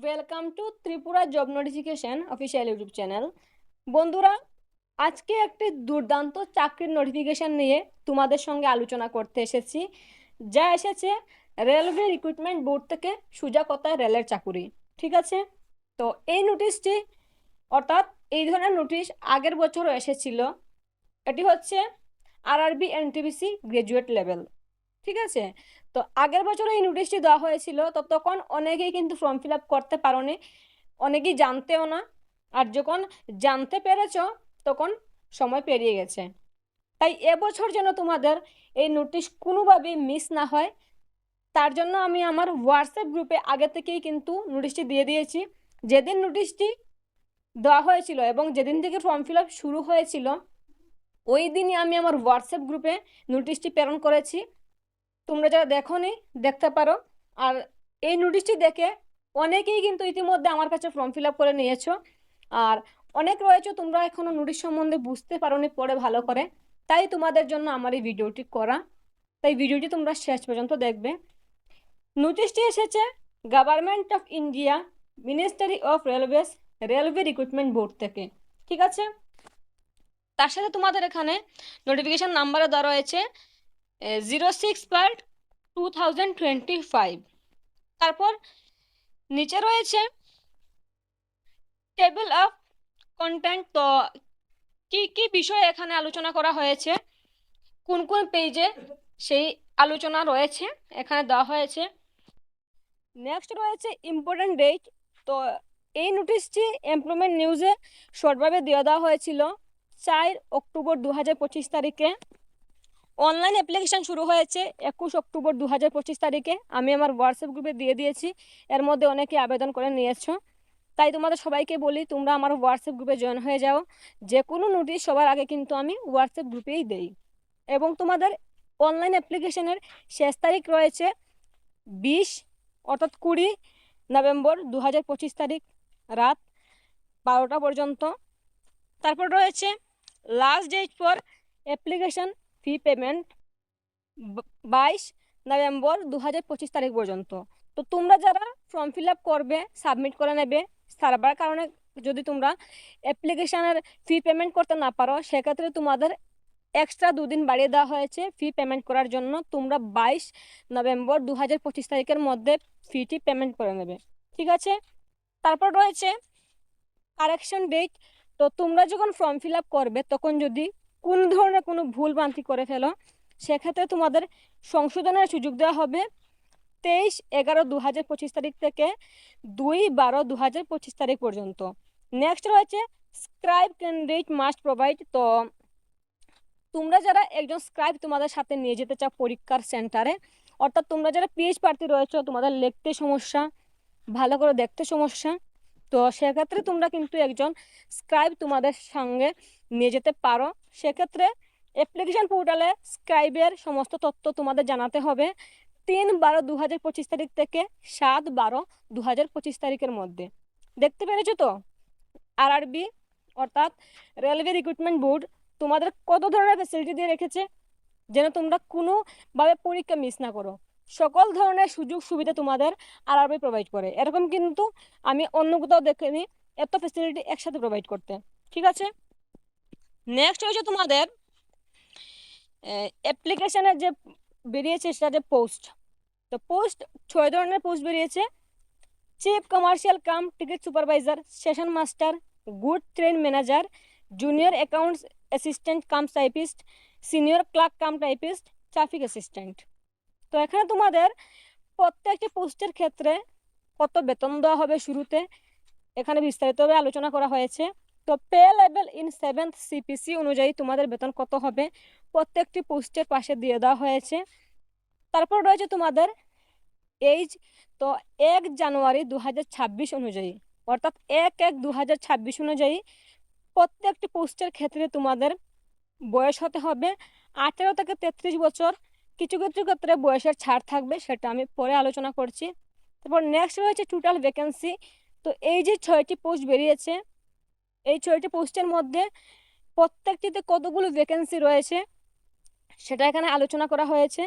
Welcome to Tripura job notification official YouTube channel. বন্ধুরা, আজকে একটি দুর্দান্ত চাকরির নোটিফিকেশন নিয়ে তোমাদের সঙ্গে আলোচনা করতে এসেছি, যা এসেছে রেলওয়ে রিক্রুটমেন্ট বোর্ড থেকে। সোজা কথায় রেলের চাকুরি, ঠিক আছে? তো এই নোটিশটি, অর্থাৎ এই ধরনের নোটিশ আগের বছরও এসেছিল। এটি হচ্ছে আরআরবি এনটিপিসি গ্রাজুয়েট লেভেল, ঠিক আছে? তো আগের বছর এই নোটিশটি দেওয়া হয়েছিল, তো তখন অনেকেই কিন্তু ফর্ম ফিল আপ করতে পারোনি, অনেকেই জানতেও না। আর যখন জানতে পেরেছ তখন সময় পেরিয়ে গেছে। তাই এবছর যেন তোমাদের এই নোটিশ কোনোভাবেই মিস না হয়, তার জন্য আমি আমার হোয়াটসঅ্যাপ গ্রুপে আগে থেকেই কিন্তু নোটিশটি দিয়ে দিয়েছি। যেদিন নোটিশটি দেওয়া হয়েছিল এবং যেদিন থেকে ফর্ম ফিল আপ শুরু হয়েছিল, ওই দিনই আমি আমার হোয়াটসঅ্যাপ গ্রুপে নোটিশটি প্রেরণ করেছি। তোমরা যারা দেখোনি দেখতে পারো। আর এই নোটিশটি দেখে অনেকেই কিন্তু ইতিমধ্যে আমার কাছে ফর্ম ফিল আপ করে নিয়েছো, আর অনেক রয়েছে তোমরা এখনো নোটিশ সম্বন্ধে বুঝতে পারোনি পড়ে ভালো করে। তাই তোমাদের জন্য আমার এই ভিডিওটি করা। তাই ভিডিওটি তোমরা শেষ পর্যন্ত দেখবে। নোটিশটি এসেছে government of India, ministry of railways, railway recruitment board থেকে, ঠিক আছে? তার সাথে তোমাদের এখানে নোটিফিকেশন নাম্বারে দেওয়া রয়েছে 06/2025। তারপর নিচে রয়েছে টেবিল অফ কন্টেন্ট। তো কি কি বিষয়ে এখানে আলোচনা করা হয়েছে, কোন কোন পেজে সেই আলোচনা রয়েছে এখানে দেওয়া হয়েছে। নেক্সট রয়েছে ইম্পর্টেন্ট ডেট। তো এই নোটিশটি এমপ্লয়মেন্ট নিউজে শর্টভাবে দিয়ে দেওয়া হয়েছিল 4 অক্টোবর 2025 তারিখে। অনলাইন অ্যাপ্লিকেশান শুরু হয়েছে 21 অক্টোবর 2025 তারিখে। আমি আমার হোয়াটসঅ্যাপ গ্রুপে দিয়ে দিয়েছি, এর মধ্যে অনেকে আবেদন করে নিয়েছো। তাই তোমাদের সবাইকে বলি তোমরা আমার হোয়াটসঅ্যাপ গ্রুপে জয়েন হয়ে যাও। যে কোনো নোটিশ সবার আগে কিন্তু আমি হোয়াটসঅ্যাপ গ্রুপেই দেই। এবং তোমাদের অনলাইন অ্যাপ্লিকেশনের শেষ তারিখ রয়েছে 20 অর্থাৎ 20 নভেম্বর 2025 তারিখ রাত 12টা পর্যন্ত। তারপর রয়েছে last date for application fee payment 22 November 2025 তারিখ পর্যন্ত। তো তোমরা যারা ফর্ম ফিল আপ করবে, সাবমিট করে নেবে, সার্ভার কারণে যদি তোমরা অ্যাপ্লিকেশনের ফি পেমেন্ট করতে না পারো, সেক্ষেত্রে তোমাদের এক্সট্রা 2 দিন বাড়িয়ে দেওয়া হয়েছে ফি পেমেন্ট করার জন্য। তোমরা 22 নভেম্বর 2025 তারিখের মধ্যে ফিটি পেমেন্ট করে নেবে, ঠিক আছে? তারপর রয়েছে কারেকশন ডেট। তো তোমরা যখন ফর্ম ফিল আপ করবে তখন যদি কোন ধরনের কোনো ভুল ভ্রান্তি করে ফেলো, সেক্ষেত্রে তোমাদের সংশোধনের সুযোগ দেওয়া হবে 23/11/2025 তারিখ থেকে 2/12/2025 তারিখ পর্যন্ত। নেক্সট রয়েছে স্ক্রাইব ক্যান্ডিডেট মাস্ট প্রোভাইড। তো তোমরা যারা একজন স্ক্রাইব তোমাদের সাথে নিয়ে যেতে চাও পরীক্ষার সেন্টারে, অর্থাৎ তোমরা যারা পিএইচ প্রার্থী রয়েছে, তোমাদের লিখতে সমস্যা, ভালো করে দেখতে সমস্যা, তো সেক্ষেত্রে তোমরা কিন্তু একজন স্ক্রাইব তোমাদের সঙ্গে নিয়ে যেতে পারো। সেক্ষেত্রে অ্যাপ্লিকেশন পোর্টালে স্ক্রাইবের সমস্ত তথ্য তোমাদের জানাতে হবে 3/12/2025 তারিখ থেকে 7/12/2025 তারিখের মধ্যে। দেখতে পেরেছো তো আরআরবি অর্থাৎ রেলওয়ে রিক্রুটমেন্ট বোর্ড তোমাদের কত ধরনের ফ্যাসিলিটি দিয়ে রেখেছে, যেন তোমরা কোনোভাবে পরীক্ষা মিস না করো। সকল ধরনের সুযোগ সুবিধা তোমাদের আরআরবি প্রোভাইড করে। এরকম কিন্তু আমি অন্য কোথাও দেখিনি এত ফ্যাসিলিটি একসাথে প্রোভাইড করতে, ঠিক আছে? নেক্সট হয়েছে তোমাদের অ্যাপ্লিকেশনের যে বেরিয়েছে সেটা যে পোস্ট। তো পোস্ট 6 ধরনের পোস্ট বেরিয়েছে। Chief commercial cum ticket supervisor, station master, good train manager, junior accounts assistant cum typist, senior clerk cum typist, traffic assistant. তো এখানে তোমাদের প্রত্যেকটি পোস্টের ক্ষেত্রে কত বেতন দেওয়া হবে শুরুতে এখানে বিস্তারিতভাবে আলোচনা করা হয়েছে। তো pay level in 7th CPC অনুযায়ী তোমাদের বেতন কত হবে প্রত্যেকটি পোস্টের পাশে দিয়ে দেওয়া হয়েছে। তারপর রয়েছে তোমাদের এইজ। তো 1 জানুয়ারি 2026 অনুযায়ী, অর্থাৎ 1/1/2026 অনুযায়ী প্রত্যেকটি পোস্টের ক্ষেত্রে তোমাদের বয়স হতে হবে 18 থেকে 33 বছর। কিছু কিছু ক্ষেত্রে বয়সের ছাড় থাকবে, সেটা আমি পরে আলোচনা করছি। তারপর নেক্সট রয়েছে টোটাল ভ্যাকেন্সি। তো এই যে 6টি পোস্ট বেরিয়েছে, এই 6টি পোস্টের মধ্যে প্রত্যেকটিতে কতগুলো ভ্যাকেন্সি রয়েছে সেটা এখানে আলোচনা করা হয়েছে।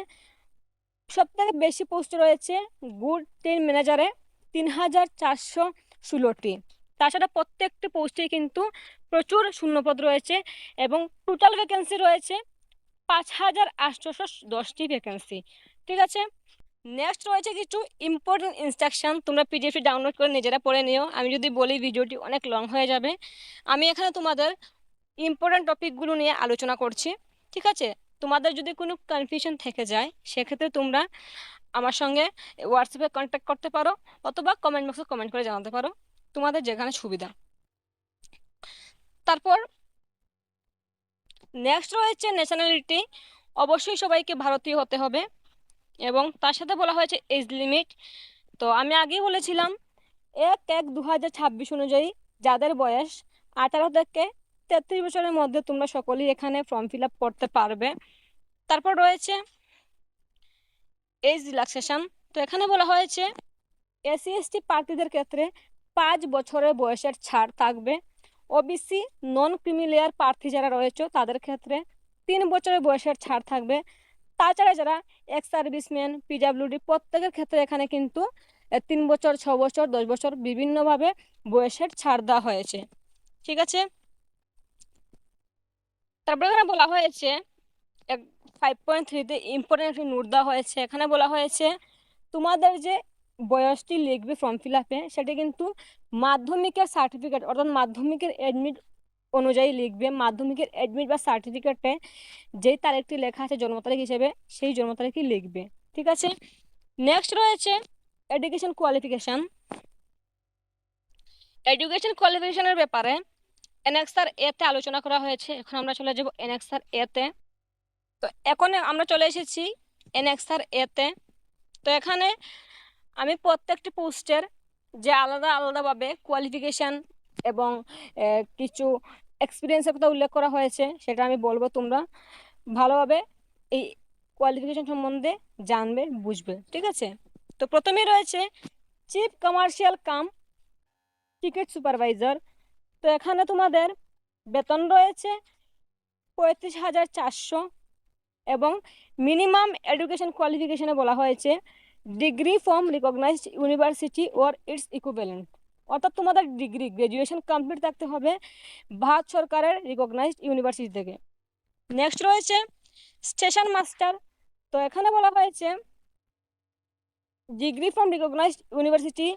সব থেকে বেশি পোস্ট রয়েছে গুড ট্রেন ম্যানেজারে 3,416টি। তাছাড়া প্রত্যেকটি পোস্টে কিন্তু প্রচুর শূন্যপদ রয়েছে এবং টোটাল ভ্যাকেন্সি রয়েছে 5,810টি ভ্যাকেন্সি। ঠিক আছে, নেক্সট রয়েছে কিছু ইম্পর্টেন্ট ইনস্ট্রাকশন, তোমরা পিডিএফটি ডাউনলোড করে নিজেরা পড়ে নিও। আমি যদি বলি ভিডিওটি অনেক লং হয়ে যাবে। আমি এখানে তোমাদের ইম্পর্টেন্ট টপিকগুলো নিয়ে আলোচনা করছি। ঠিক আছে, তোমাদের যদি কোনো কনফিউশন থেকে যায় সেক্ষেত্রে তোমরা আমার সঙ্গে হোয়াটসঅ্যাপে কন্ট্যাক্ট করতে পারো অথবা কমেন্ট বক্সে কমেন্ট করে জানাতে পারো, তোমাদের যেখানে সুবিধা। তারপর নেক্সট রয়েছে ন্যাশনালিটি, অবশ্যই সবাইকে ভারতীয় হতে হবে এবং তার সাথে বলা হয়েছে এজ লিমিট। তো আমি আগেই বলেছিলাম 1/1/2026 অনুযায়ী যাদের বয়স 18 থেকে 33 বছরের মধ্যে তোমরা সকলেই এখানে ফর্ম ফিল আপ করতে পারবে। তারপর রয়েছে এজ রিল্যাক্সেশন। তো এখানে বলা হয়েছে SC/ST প্রার্থীদের ক্ষেত্রে 5 বছরের বয়সের ছাড় থাকবে। ওবিসি নন ক্রিমিলেয়ার প্রার্থী যারা রয়েছে তাদের ক্ষেত্রে 3 বছরের বয়সের ছাড় থাকবে। তাছাড়া যারা এক্স সার্ভিসম্যান, PWD প্রত্যেকের ক্ষেত্রে এখানে কিন্তু 3 বছর, 6 বছর, 10 বছর বিভিন্নভাবে বয়সের ছাড় দেওয়া হয়েছে। ঠিক আছে, তারপরে এখানে বলা হয়েছে 5.3-তে ইম্পর্টেন্ট একটি নোট দেওয়া হয়েছে। এখানে বলা হয়েছে তোমাদের যে বয়সটি লিখবে ফর্ম ফিল আপে সেটা কিন্তু মাধ্যমিকের সার্টিফিকেট অর্থাৎ মাধ্যমিকের অ্যাডমিট অনুযায়ী লিখবে। মাধ্যমিকের অ্যাডমিট বা সার্টিফিকেটে যেই তারিখটি লেখা আছে জন্ম তারিখ হিসেবে সেই জন্ম তারিখই লিখবে। ঠিক আছে, নেক্সট রয়েছে এডুকেশন কোয়ালিফিকেশন। এডুকেশন কোয়ালিফিকেশনের ব্যাপারে এনএক্সার এতে আলোচনা করা হয়েছে। এখন আমরা চলে যাব এনএক্সার এতে। তো এখন আমরা চলে এসেছি এনএক্সার এতে। তো এখানে আমি প্রত্যেকটি পোস্টের যে আলাদা আলাদাভাবে কোয়ালিফিকেশান এবং কিছু এক্সপিরিয়েন্সের কথা উল্লেখ করা হয়েছে সেটা আমি বলবো, তোমরা ভালোভাবে এই কোয়ালিফিকেশান সম্বন্ধে জানবে, বুঝবে। ঠিক আছে, তো প্রথমেই রয়েছে chief commercial cum ticket supervisor. তো এখানে তোমাদের বেতন রয়েছে 35,400 এবং মিনিমাম এডুকেশন কোয়ালিফিকেশনে বলা হয়েছে degree from recognised university or its equivalent, অর্থাৎ তোমাদের ডিগ্রি গ্র্যাজুয়েশন কমপ্লিট থাকতে হবে ভারত সরকারের রিকগনাইজড ইউনিভার্সিটি থেকে। নেক্সট রয়েছে স্টেশন মাস্টার। তো এখানে বলা হয়েছে degree from recognised university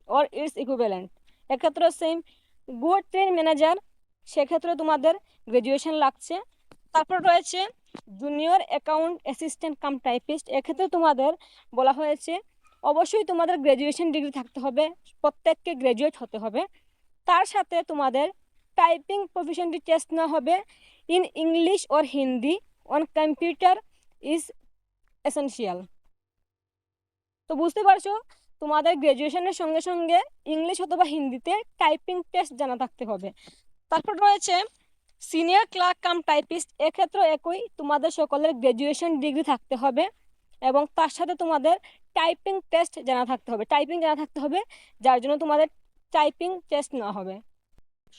or its equivalent. এক্ষেত্রে সেম গুড ট্রেন ম্যানেজার, সেক্ষেত্রে তোমাদের গ্র্যাজুয়েশন লাগছে। তারপর রয়েছে junior account assistant cum typist. এক্ষেত্রে তোমাদের বলা হয়েছে অবশ্যই তোমাদের গ্র্যাজুয়েশন ডিগ্রি থাকতে হবে, প্রত্যেককে গ্র্যাজুয়েট হতে হবে। তার সাথে তোমাদের টাইপিং প্রফিশিয়েন্সি টেস্ট নেওয়া হবে in English or Hindi on computer is essential. তো বুঝতে পারছো তোমাদের গ্র্যাজুয়েশনের সঙ্গে সঙ্গে ইংলিশ অথবা হিন্দিতে টাইপিং টেস্ট জানা থাকতে হবে। তারপর রয়েছে সিনিয়র ক্লার্ক কাম টাইপিস্ট। এক্ষেত্রে একই, তোমাদের সকলের গ্র্যাজুয়েশন ডিগ্রি থাকতে হবে এবং তার সাথে তোমাদের টাইপিং টেস্ট জানা থাকতে হবে, টাইপিং জানা থাকতে হবে, যার জন্য তোমাদের টাইপিং টেস্ট নেওয়া হবে।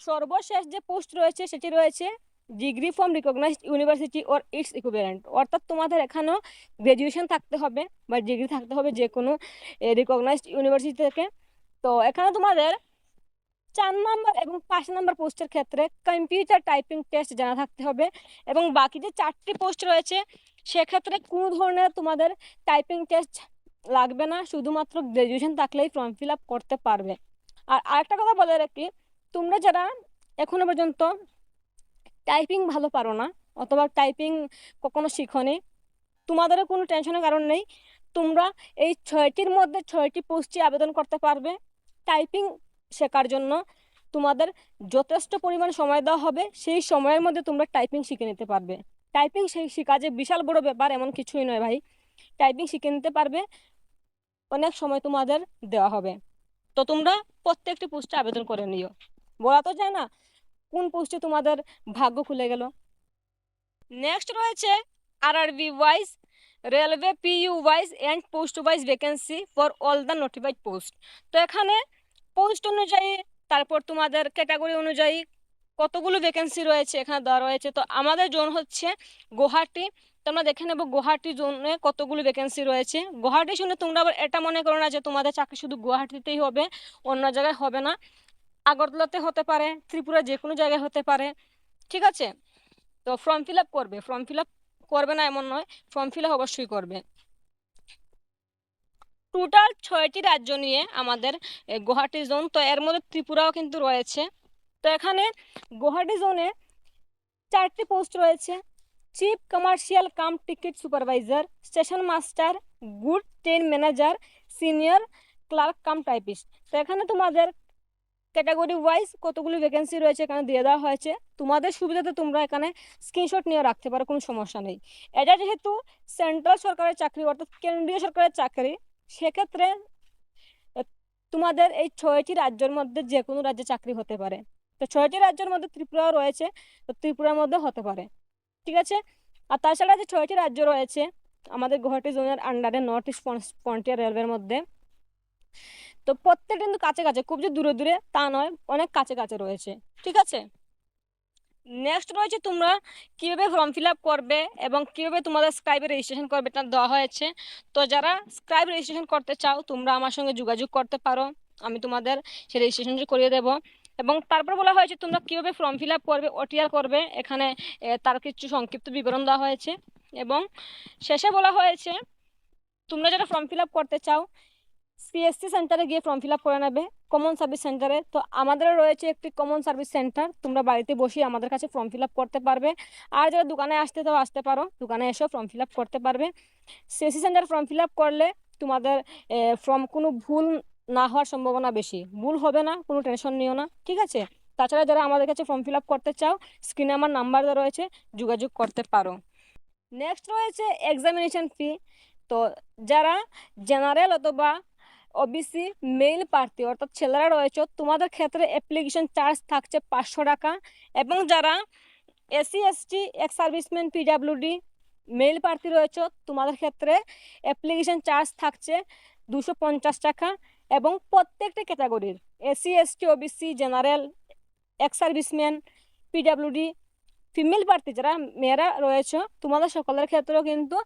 সর্বশেষ যে পোস্ট রয়েছে সেটি রয়েছে degree from recognised university or its equivalent, অর্থাৎ তোমাদের এখানেও গ্র্যাজুয়েশন থাকতে হবে বা ডিগ্রি থাকতে হবে যে কোনো রিকগনাইজড ইউনিভার্সিটি থেকে। তো এখানে তোমাদের 4 নম্বর এবং 5 নম্বর পোস্টের ক্ষেত্রে কম্পিউটার টাইপিং টেস্ট জানা থাকতে হবে এবং বাকি যে 4টি পোস্ট রয়েছে সেক্ষেত্রে কোনো ধরনের তোমাদের টাইপিং টেস্ট লাগবে না, শুধুমাত্র গ্র্যাজুয়েশন থাকলেই ফর্ম ফিল আপ করতে পারবে। আর আরেকটা কথা বলে রাখি, তোমরা যারা এখনো পর্যন্ত টাইপিং ভালো পারো না অথবা টাইপিং কখনো শিখোনি, তোমাদেরও কোনো টেনশনের কারণ নেই। তোমরা এই 6টির মধ্যে 6টি পোস্টে আবেদন করতে পারবে। টাইপিং শেখার জন্য তোমাদের যথেষ্ট পরিমাণ সময় দেওয়া হবে, সেই সময়ের মধ্যে তোমরা টাইপিং শিখে নিতে পারবে। টাইপিং শেখা যে বিশাল বড় ব্যাপার এমন কিছুই নয় ভাই, টাইপিং শিখে নিতে পারবে, অনেক সময় তোমাদের দেওয়া হবে। তো তোমরা প্রত্যেকটি পোস্টে আবেদন করে নিও, বলা তো যায় না কোন পোস্টে তোমাদের ভাগ্য খুলে গেল। নেক্সট রয়েছে RRB wise, railway PU wise and post wise vacancy for all the notified post. তো এখানে পোস্ট অনুযায়ী তারপর তোমাদের ক্যাটাগরি অনুযায়ী কতগুলো ভ্যাকেন্সি রয়েছে এখানে দেওয়া রয়েছে। তো আমাদের জোন হচ্ছে গুয়াহাটি, তোমরা দেখে নেবো গুয়াহাটি জোনে কতগুলো ভ্যাকেন্সি রয়েছে। গুয়াহাটি শুনে তোমরা আবার এটা মনে করো না যে তোমাদের চাকরি শুধু গুয়াহাটিতেই হবে, অন্য জায়গায় হবে না। আগরতলাতে হতে পারে, ত্রিপুরা যে কোনো জায়গায় হতে পারে, ঠিক আছে? তো ফর্ম ফিল আপ করবে, ফর্ম ফিল আপ করবে না এমন নয়, ফর্ম ফিল আপ অবশ্যই করবে। টোটাল 6টি রাজ্য নিয়ে আমাদের গুয়াহাটি জোন, তো এর মধ্যে ত্রিপুরাও কিন্তু রয়েছে। তো এখানে গুয়াহাটি জোনে 4টি পোস্ট রয়েছে: chief commercial cum ticket supervisor, station master, good train manager, senior clerk cum typist. তো এখানে তোমাদের ক্যাটাগরি ওয়াইজ কতগুলো ভ্যাকেন্সি রয়েছে এখানে দিয়ে দেওয়া হয়েছে। তোমাদের সুবিধাতে তোমরা এখানে স্ক্রিনশট নিয়ে রাখতে পারো, কোনো সমস্যা নেই। এটা যেহেতু সেন্ট্রাল সরকারের চাকরি অর্থাৎ কেন্দ্রীয় সরকারের চাকরি, সেক্ষেত্রে তোমাদের এই 6টি রাজ্যের মধ্যে যে কোনো রাজ্যে চাকরি হতে পারে। তো 6টি রাজ্যের মধ্যে ত্রিপুরাও রয়েছে, তো ত্রিপুরার মধ্যে হতে পারে, ঠিক আছে? আর তাছাড়া যে 6টি রাজ্য রয়েছে আমাদের গুয়াহাটি জোনের আন্ডারে, নর্থ ইস্ট ফ্রন্টিয়ার রেলওয়ের মধ্যে, তো প্রত্যেকটা কিন্তু কাছে কাছে, খুব যে দূরে দূরে তা নয়, অনেক কাছে কাছে রয়েছে, ঠিক আছে? নেক্সট রয়েছে তোমরা কিভাবে ফর্ম ফিল আপ করবে এবং কিভাবে তোমাদের স্ক্রাইবে রেজিস্ট্রেশন করবে তা দেওয়া হয়েছে। তো যারা স্ক্রাইব রেজিস্ট্রেশন করতে চাও তোমরা আমার সঙ্গে যোগাযোগ করতে পারো, আমি তোমাদের সেই রেজিস্ট্রেশন করিয়ে দেবো। এবং তারপর বলা হয়েছে তোমরা কিভাবে ফর্ম ফিল আপ করবে, ওটিআর করবে, এখানে তার কিছু সংক্ষিপ্ত বিবরণ দেওয়া হয়েছে। এবং শেষে বলা হয়েছে তোমরা যারা ফর্ম ফিল আপ করতে চাও সিএসসি সেন্টারে গিয়ে ফর্ম ফিল আপ করে নেবে, কমন সার্ভিস সেন্টারে। তো আমাদের রয়েছে একটি কমন সার্ভিস সেন্টার, তোমরা বাড়িতে বসে আমাদের কাছে ফর্ম ফিল আপ করতে পারবে। আর যারা দোকানে আসতে চাও আসতে পারো, দোকানে এসেও ফর্ম ফিল আপ করতে পারবে। CSC centre form fill up করলে তোমাদের ফর্ম কোনো ভুল না হওয়ার সম্ভাবনা বেশি, ভুল হবে না, কোনো টেনশন নিও না, ঠিক আছে? তাছাড়া যারা আমাদের কাছে ফর্ম ফিল আপ করতে চাও স্ক্রিনে আমার নাম্বার দেওয়া রয়েছে, যোগাযোগ করতে পারো। নেক্সট রয়েছে এক্সামিনেশন ফি। তো যারা জেনারেল অথবা ওবিসি মেল প্রার্থী অর্থাৎ ছেলেরা রয়েছে তোমাদের ক্ষেত্রে অ্যাপ্লিকেশন চার্জ থাকছে 500 টাকা। এবং যারা SC ST ex serviceman PWD male প্রার্থী রয়েছে তোমাদের ক্ষেত্রে অ্যাপ্লিকেশন চার্জ থাকছে 250 টাকা। এবং প্রত্যেকটা ক্যাটাগরির SC ST OBC general x serviceman PWD female প্রার্থী যারা মেয়েরা রয়েছে তোমাদের সকলের ক্ষেত্রেও কিন্তু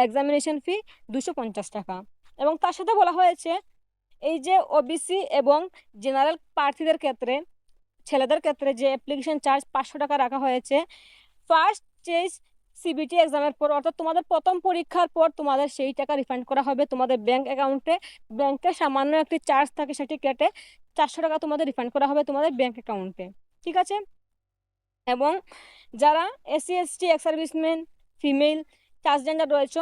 এক্সামিনেশন ফি 250 টাকা। এবং তার সাথে বলা হয়েছে এই যে ওবিসি এবং জেনারেল প্রার্থীদের ক্ষেত্রে ছেলেদের ক্ষেত্রে যে অ্যাপ্লিকেশন চার্জ 500 টাকা রাখা হয়েছে, ফার্স্ট স্টেজ সিবিটি এক্সামের পর অর্থাৎ তোমাদের প্রথম পরীক্ষার পর তোমাদের সেই টাকা রিফান্ড করা হবে তোমাদের ব্যাংক অ্যাকাউন্টে। ব্যাংকে সামান্য একটি চার্জ থাকে, সেটি কেটে 400 টাকা তোমাদের রিফান্ড করা হবে তোমাদের ব্যাংক অ্যাকাউন্টে, ঠিক আছে? এবং যারা SC ST ex serviceman female transgender রয়েছে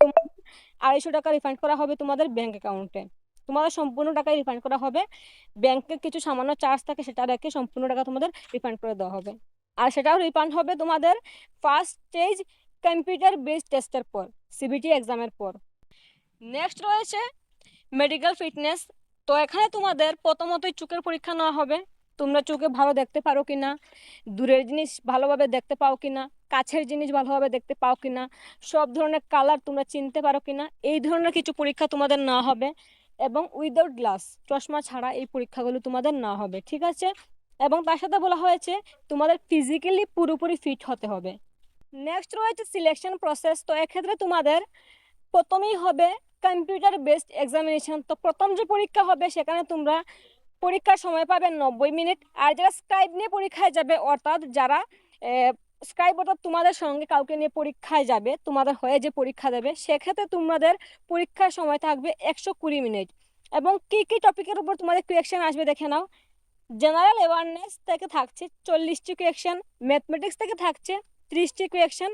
250 টাকা রিফান্ড করা হবে তোমাদের ব্যাংক অ্যাকাউন্টে। তোমাদের সম্পূর্ণ টাকাই রিফান্ড করা হবে, ব্যাংকে কিছু সামান্য চার্জ থাকে সেটা রেখে সম্পূর্ণ টাকা তোমাদের রিফান্ড করে দেওয়া হবে। আর সেটাও রিফান্ড হবে তোমাদের ফার্স্ট স্টেজ কম্পিউটার বেসড টেস্টের পর, সিবিটি এক্সামের পর। নেক্সট রয়েছে মেডিকেল ফিটনেস। তো এখানে তোমাদের প্রথমতই চোখের পরীক্ষা নেওয়া হবে, তোমরা চোখে ভালো দেখতে পারো কিনা, দূরের জিনিস ভালোভাবে দেখতে পাও কিনা, কাছের জিনিস ভালোভাবে দেখতে পাও কিনা, সব ধরনের কালার তোমরা চিনতে পারো কিনা, এই ধরনের কিছু পরীক্ষা তোমাদের নেওয়া হবে। এবং উইদাউট গ্লাস, চশমা ছাড়া এই পরীক্ষাগুলো তোমাদের নেওয়া হবে, ঠিক আছে? এবং তার সাথে বলা হয়েছে তোমাদের ফিজিক্যালি পুরোপুরি ফিট হতে হবে। নেক্সট রয়েছে সিলেকশন প্রসেস। তো এক্ষেত্রে তোমাদের প্রথমেই হবে কম্পিউটার বেসড এক্সামিনেশন। তো প্রথম যে পরীক্ষা হবে সেখানে তোমরা পরীক্ষার সময় পাবে 90 মিনিট। আর যারা স্ক্রাইব নিয়ে পরীক্ষায় যাবে অর্থাৎ যারা স্ক্রাইব অর্থাৎ তোমাদের সঙ্গে কাউকে নিয়ে পরীক্ষায় যাবে, তোমাদের হয়ে যে পরীক্ষা দেবে, সেক্ষেত্রে তোমাদের পরীক্ষার সময় থাকবে 120 মিনিট। এবং কি কি টপিকের উপর তোমাদের কোয়েশ্চেন আসবে দেখে নাও। জেনারেল অ্যাওয়ারনেস থেকে থাকছে 40টি কোয়েশ্চেন, ম্যাথমেটিক্স থেকে থাকছে 30টি question,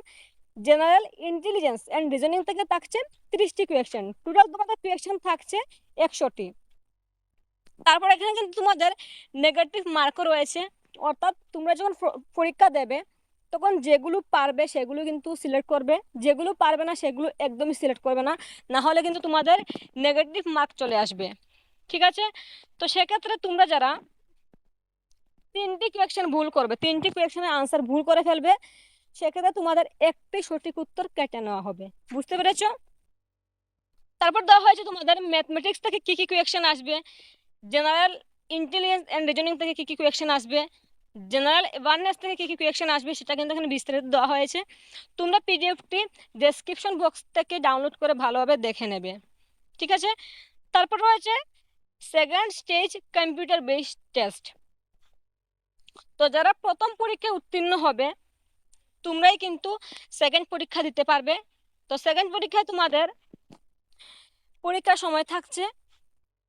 general intelligence and reasoning থেকে থাকছে 30টি কোয়েশ্চেন। টোটাল তোমাদের কোয়েশ্চেন থাকছে 100টি। তারপর এখানে কিন্তু তোমাদের নেগেটিভ মার্কও রয়েছে, অর্থাৎ তোমরা যখন পরীক্ষা দেবে তখন যেগুলো পারবে সেগুলো কিন্তু সিলেক্ট করবে, যেগুলো পারবে না সেগুলো একদমই সিলেক্ট করবে না, না হলে কিন্তু তোমাদের নেগেটিভ মার্ক চলে আসবে, ঠিক আছে? তো সেক্ষেত্রে তোমরা যারা 3টি কোয়েশ্চেন ভুল করবে, 3টি কোয়েশ্চেনের আনসার ভুল করে ফেলবে, সেক্ষেত্রে তোমাদের একটি সঠিক উত্তর কেটে নেওয়া হবে, বুঝতে পেরেছো? তারপর দেওয়া হয়েছে তোমাদের ম্যাথমেটিক্স থেকে কি কি কোয়েশ্চেন আসবে, জেনারেল ইন্টেলিজেন্স অ্যান্ড রিজনিং থেকে কি কি কোয়েশ্চেন আসবে, জেনারেল অ্যাওয়ারনেস থেকে কী কী কোয়েশ্চেন আসবে সেটা কিন্তু এখানে বিস্তারিত দেওয়া হয়েছে। তোমরা পিডিএফটি ডেসক্রিপশন বক্স থেকে ডাউনলোড করে ভালোভাবে দেখে নেবে, ঠিক আছে। তারপর রয়েছে second stage computer based test. তো যারা প্রথম পরীক্ষায় উত্তীর্ণ হবে তোমরাই কিন্তু সেকেন্ড পরীক্ষা দিতে পারবে। তো সেকেন্ড পরীক্ষায় তোমাদের পরীক্ষার সময় থাকছে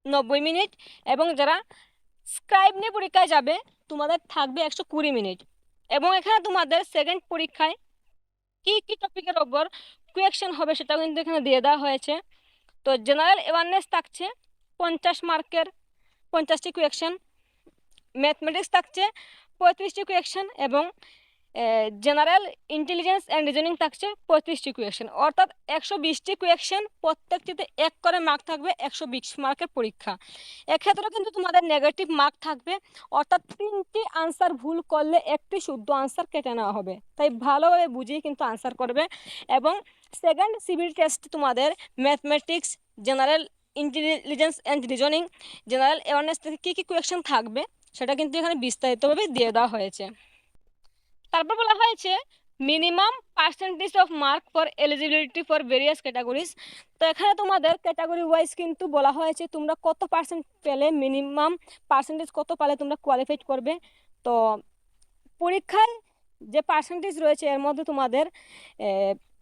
90 মিনিট, এবং যারা স্ক্রাইব নিয়ে পরীক্ষায় যাবে তোমাদের থাকবে 120 মিনিট। এবং এখানে তোমাদের সেকেন্ড পরীক্ষায় কি কি টপিকের ওপর কোয়েশ্চেন হবে সেটাও কিন্তু এখানে দিয়ে দেওয়া হয়েছে। তো জেনারেল অ্যাওয়ারনেস থাকছে 50 মার্কের 50টি কোয়েশ্চেন, ম্যাথমেটিক্স থাকছে 35টি কোয়েশ্চেন, এবং জেনারেল ইন্টেলিজেন্স অ্যান্ড রিজনিং থাকছে 35টি কোয়েশ্চেন, অর্থাৎ 120টি কোয়েশ্চেন, প্রত্যেকটিতে 1 করে মার্ক থাকবে, 120 মার্কের পরীক্ষা। এক্ষেত্রে কিন্তু তোমাদের নেগেটিভ মার্ক থাকবে, অর্থাৎ 3টি আনসার ভুল করলে একটি শুদ্ধ আনসার কেটে নেওয়া হবে, তাই ভালোভাবে বুঝিয়ে কিন্তু আনসার করবে। এবং সেকেন্ড সিভিল টেস্ট তোমাদের mathematics, general intelligence and reasoning, general awareness থেকে কী কী কোয়েশ্চেন থাকবে সেটা কিন্তু এখানে বিস্তারিতভাবে দিয়ে দেওয়া হয়েছে। তারপর বলা হয়েছে minimum percentage of mark for eligibility for various categories. তো এখানে তোমাদের ক্যাটাগরি ওয়াইজ কিন্তু বলা হয়েছে তোমরা কত পার্সেন্ট পেলে, মিনিমাম পার্সেন্টেজ কত পেলে তোমরা কোয়ালিফাইড করবে। তো পরীক্ষায় যে পার্সেন্টেজ রয়েছে এর মধ্যে তোমাদের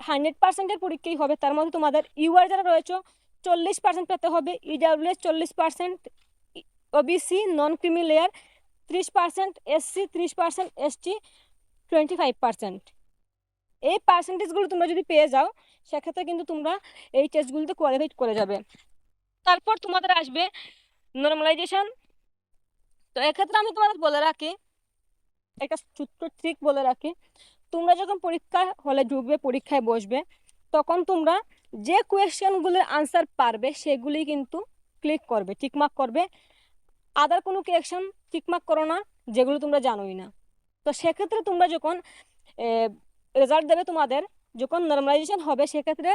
100%-এর পরীক্ষাই হবে, তার মধ্যে তোমাদের ইউআর যারা রয়েছে 40% পেতে হবে, ইডাব্লিউএস 40%, ওবিসি নন ক্রিমি লেয়ার 30%, এসসি 30%, এসটি 25%। এই পার্সেন্টেজগুলো তোমরা যদি পেয়ে যাও সেক্ষেত্রে কিন্তু তোমরা এই টেস্টগুলোতে কোয়ালিফাইড করে যাবে। তারপর তোমাদের আসবে নর্মালাইজেশন। তো এক্ষেত্রে আমি তোমাদের বলে রাখি, একটা ছোট্ট ট্রিক বলে রাখি, তোমরা যখন পরীক্ষা হলে ঢুকবে, পরীক্ষায় বসবে, তখন তোমরা যে কোয়েশ্চেনগুলোর আনসার পারবে সেগুলি কিন্তু ক্লিক করবে, টিকমার্ক করবে। আদার কোনো কোয়েশ্চেন টিকমার্ক করো না যেগুলো তোমরা জানোই না। তো সেক্ষেত্রে তোমরা যখন রেজাল্ট দেবে, তোমাদের যখন নর্মালাইজেশন হবে, সেক্ষেত্রে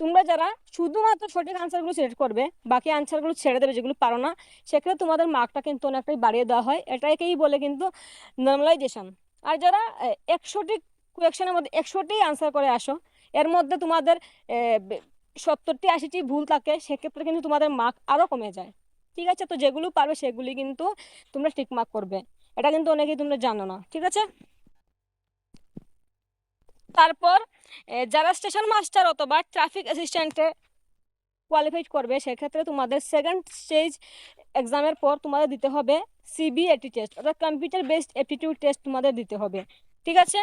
তোমরা যারা শুধুমাত্র সঠিক আনসারগুলো সিলেক্ট করবে, বাকি আনসারগুলো ছেড়ে দেবে যেগুলো পারো না, সেক্ষেত্রে তোমাদের মার্কটা কিন্তু অনেকটাই বাড়িয়ে দেওয়া হয়, এটাকেই বলে কিন্তু নর্মালাইজেশন। আর যারা 100টি কোয়েশ্চেনের মধ্যে 100টি আনসার করে আসো, এর মধ্যে তোমাদের 70-80টি ভুল থাকে, সেক্ষেত্রে কিন্তু তোমাদের মার্ক আরও কমে যায়, ঠিক আছে। তো যেগুলো পারবে সেগুলি কিন্তু তোমরা টিক মার্ক করবে, এটা কিন্তু অনেকেই তোমরা জানো না, ঠিক আছে। তারপর যারা স্টেশন মাস্টার অথবা ট্রাফিক অ্যাসিস্ট্যান্টে কোয়ালিফাইড করবে, সেক্ষেত্রে তোমাদের সেকেন্ড স্টেজ এক্সামের পর তোমাদের দিতে হবে সিবিএটি টেস্ট, অর্থাৎ কম্পিউটার বেসড অ্যাপটিটিউড টেস্ট তোমাদের দিতে হবে, ঠিক আছে।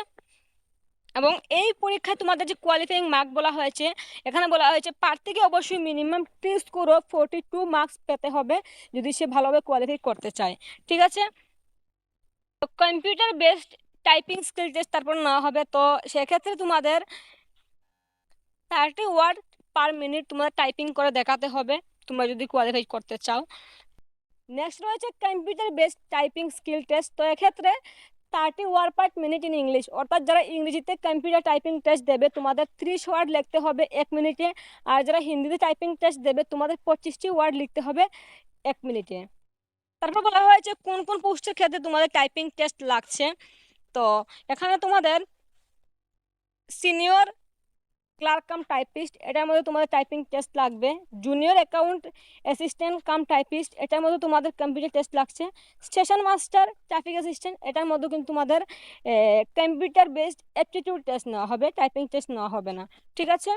এবং এই পরীক্ষায় তোমাদের যে কোয়ালিফাইং মার্ক বলা হয়েছে, এখানে বলা হয়েছে প্রার্থীকে অবশ্যই minimum T score of 42 marks পেতে হবে যদি সে ভালোভাবে কোয়ালিফাই করতে চায়, ঠিক আছে। Computer based typing skill test তারপর নেওয়া হবে। তো সেক্ষেত্রে তোমাদের 30 ওয়ার্ড পার মিনিট তোমাদের টাইপিং করে দেখাতে হবে তোমরা যদি কোয়ালিফাই করতে চাও। নেক্সট রয়েছে computer based typing skill test. তো এক্ষেত্রে 30 word per minute in English, অর্থাৎ যারা ইংরেজিতে কম্পিউটার টাইপিং টেস্ট দেবে তোমাদের 30 ওয়ার্ড লিখতে হবে 1 মিনিটে, আর যারা হিন্দিতে টাইপিং টেস্ট দেবে তোমাদের 25টি ওয়ার্ড লিখতে হবে 1 মিনিটে। তারপর বলা হয়েছে কোন কোন পোস্টের ক্ষেত্রে তোমাদের টাইপিং টেস্ট লাগছে। তো এখানে তোমাদের সিনিয়র ক্লার্ক কাম টাইপিস্ট, এটার মধ্যে তোমাদের টাইপিং টেস্ট লাগবে। Junior account assistant cum typist, এটার মধ্যে তোমাদের কম্পিউটার টেস্ট লাগছে। স্টেশন মাস্টার ট্রাফিক অ্যাসিস্ট্যান্ট, এটার মধ্যে কিন্তু তোমাদের কম্পিউটার বেসড অ্যাপটিটিউড টেস্ট নেওয়া হবে, টাইপিং টেস্ট নেওয়া হবে না, ঠিক আছে।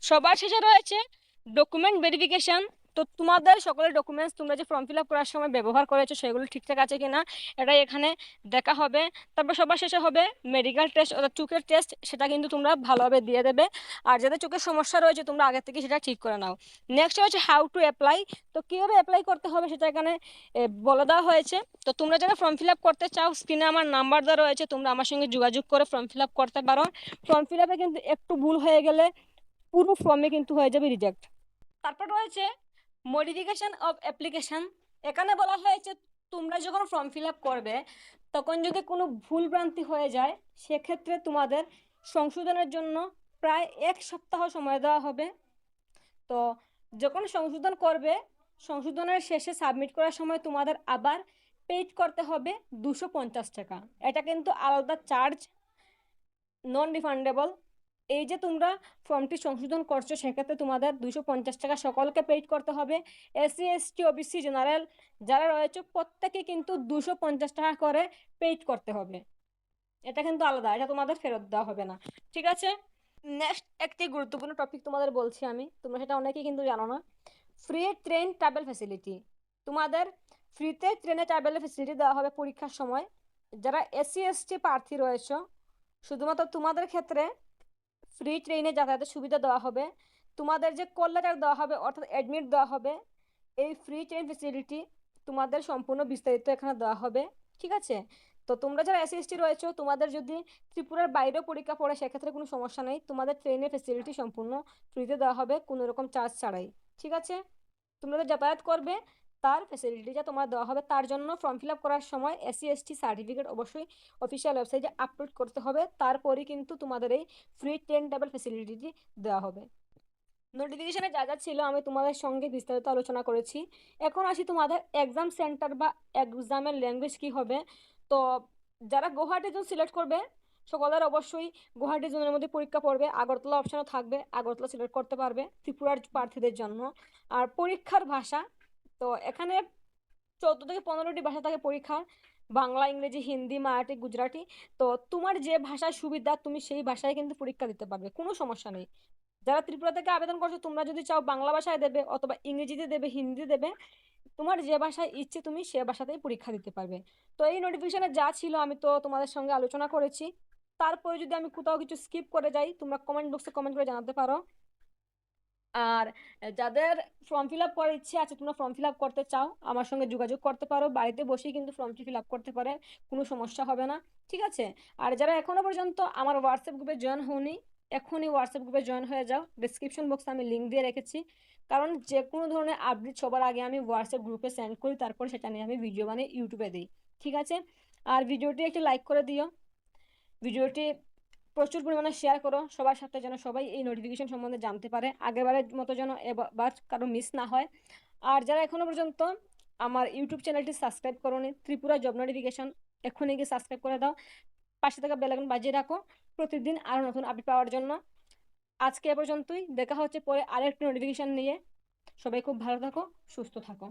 সবার শেষে রয়েছে ডকুমেন্ট ভেরিফিকেশন। তো তোমাদের সকলের ডকুমেন্টস তোমরা যে ফর্ম ফিল আপ করার সময় ব্যবহার করেছো সেগুলো ঠিকঠাক আছে কিনা এটাই এখানে দেখা হবে। তারপর সবার শেষে হবে মেডিকেল টেস্ট অর্থাৎ চোখের টেস্ট, সেটা কিন্তু তোমরা ভালোভাবে দিয়ে দেবে, আর যাদের চোখের সমস্যা রয়েছে তোমরা আগে থেকে সেটা ঠিক করে নাও। নেক্সট হচ্ছে হাউ টু অ্যাপ্লাই। তো কীভাবে অ্যাপ্লাই করতে হবে সেটা এখানে বলে দেওয়া হয়েছে। তো তোমরা যারা ফর্ম ফিল আপ করতে চাও, স্ক্রিনে আমার নাম্বার দেওয়া রয়েছে, তোমরা আমার সঙ্গে যোগাযোগ করে ফর্ম ফিল আপ করতে পারো। ফর্ম ফিল আপে কিন্তু একটু ভুল হয়ে গেলে পুরো ফর্মে কিন্তু হয়ে যাবে রিজেক্ট। তারপর রয়েছে মডিফিকেশন অফ অ্যাপ্লিকেশন। এখানে বলা হয়েছে তোমরা যখন ফর্ম ফিল আপ করবে তখন যদি কোনো ভুল ভ্রান্তি হয়ে যায় সেক্ষেত্রে তোমাদের সংশোধনের জন্য প্রায় 1 সপ্তাহ সময় দেওয়া হবে। তো যখন সংশোধন করবে, সংশোধনের শেষে সাবমিট করার সময় তোমাদের আবার পেইড করতে হবে 250 টাকা। এটা কিন্তু আলাদা চার্জ, নন রিফান্ডেবল। এই যে তোমরা ফর্মটি সংশোধন করছো সেক্ষেত্রে তোমাদের 250 টাকা সকলকে পেইড করতে হবে। এসসি এসটি ওবিসি জেনারেল যারা রয়েছে প্রত্যেকে কিন্তু 250 টাকা করে পেইড করতে হবে। এটা কিন্তু আলাদা, এটা তোমাদের ফেরত দেওয়া হবে না, ঠিক আছে। নেক্সট একটি গুরুত্বপূর্ণ টপিক তোমাদের বলছি আমি, তোমরা সেটা অনেকেই কিন্তু জানো না। Free train travel facility. তোমাদের ফ্রিতে ট্রেনে ট্রাভেলের ফ্যাসিলিটি দেওয়া হবে পরীক্ষার সময়। যারা এসসি এসটি প্রার্থী রয়েছে শুধুমাত্র তোমাদের ক্ষেত্রে ফ্রি ট্রেনে যাতায়াতের সুবিধা দেওয়া হবে। তোমাদের যে কল লেটার দেওয়া হবে অর্থাৎ অ্যাডমিট দেওয়া হবে, এই ফ্রি ট্রেন ফেসিলিটি তোমাদের সম্পূর্ণ বিস্তারিত এখানে দেওয়া হবে, ঠিক আছে। তো তোমরা যারা এসসি এসটি রয়েছে তোমাদের যদি ত্রিপুরার বাইরেও পরীক্ষা পড়ে সেক্ষেত্রে কোনো সমস্যা নেই, তোমাদের ট্রেনের ফেসিলিটি সম্পূর্ণ ফ্রিতে দেওয়া হবে কোনো রকম চার্জ ছাড়াই, ঠিক আছে। তোমরা যে যাতায়াত করবে তার ফেসিলিটিটা তোমার দেওয়া হবে। তার জন্য ফর্ম ফিল আপ করার সময় এসসি এসটি সার্টিফিকেট অবশ্যই অফিসিয়াল ওয়েবসাইটে আপলোড করতে হবে, তারপরেই কিন্তু তোমাদের এই ফ্রি ট্রেন ট্রাভেল ফেসিলিটিটি দেওয়া হবে। নোটিফিকেশনে যা যা ছিল আমি তোমাদের সঙ্গে বিস্তারিত আলোচনা করেছি। এখন আসি তোমাদের এক্সাম সেন্টার বা এক্সামের ল্যাঙ্গুয়েজ কি হবে। তো যারা গুয়াহাটি জোন সিলেক্ট করবে সকলের অবশ্যই গুয়াহাটি জোনের মধ্যে পরীক্ষা পড়বে। আগরতলা অপশনও থাকবে, আগরতলা সিলেক্ট করতে পারবে ত্রিপুরার প্রার্থীদের জন্য। আর পরীক্ষার ভাষা, তো এখানে 14 থেকে 15টি ভাষা থাকে পরীক্ষা, বাংলা, ইংরেজি, হিন্দি, মারাঠি, গুজরাটি। তো তোমার যে ভাষায় সুবিধা তুমি সেই ভাষায় কিন্তু পরীক্ষা দিতে পারবে, কোনো সমস্যা নেই। যারা ত্রিপুরা থেকে আবেদন করছো তোমরা যদি চাও বাংলা ভাষায় দেবে অথবা ইংরেজিতে দেবে, হিন্দি দেবে, তোমার যে ভাষায় ইচ্ছে তুমি সে ভাষাতেই পরীক্ষা দিতে পারবে। তো এই নোটিফিকেশনে যা ছিল আমি তো তোমাদের সঙ্গে আলোচনা করেছি। তারপরে যদি আমি কোথাও কিছু স্কিপ করে যাই তোমরা কমেন্ট বক্সে কমেন্ট করে জানাতে পারো। আর যাদের ফর্ম ফিল আপ করার ইচ্ছে আছে তোমরা ফর্ম ফিল আপ করতে চাও আমার সঙ্গে যোগাযোগ করতে পারো, বাড়িতে বসেই কিন্তু ফর্মটি ফিল আপ করতে পারে, কোনো সমস্যা হবে না, ঠিক আছে। আর যারা এখনো পর্যন্ত আমার হোয়াটসঅ্যাপ গ্রুপে জয়েন হওনি এখনই হোয়াটসঅ্যাপ গ্রুপে জয়েন হয়ে যাও, ডিসক্রিপশন বক্সে আমি লিঙ্ক দিয়ে রেখেছি। কারণ যে কোনো ধরনের আপডেট সবার আগে আমি হোয়াটসঅ্যাপ গ্রুপে সেন্ড করি, তারপর সেটা নিয়ে আমি ভিডিও বানিয়ে ইউটিউবে দিই, ঠিক আছে। আর ভিডিওটি একটু লাইক করে দিও, ভিডিওটি প্রচুর পরিমাণে শেয়ার করো সবার সাথে, যেন সবাই এই নোটিফিকেশন সম্বন্ধে জানতে পারে, আগেরবারের মতো যেন এবার কারো মিস না হয়। আর যারা এখনো পর্যন্ত আমার ইউটিউব চ্যানেলটি সাবস্ক্রাইব করোনি ত্রিপুরা জব নোটিফিকেশন, এখনই গিয়ে সাবস্ক্রাইব করে দাও, পাশে থাকা বেল আইকন বাজিয়ে রাখো প্রতিদিন আরও নতুন আপডেট পাওয়ার জন্য। আজকে এ পর্যন্তই, দেখা হচ্ছে পরে আরেকটি নোটিফিকেশন নিয়ে। সবাই খুব ভালো থাকো, সুস্থ থাকো।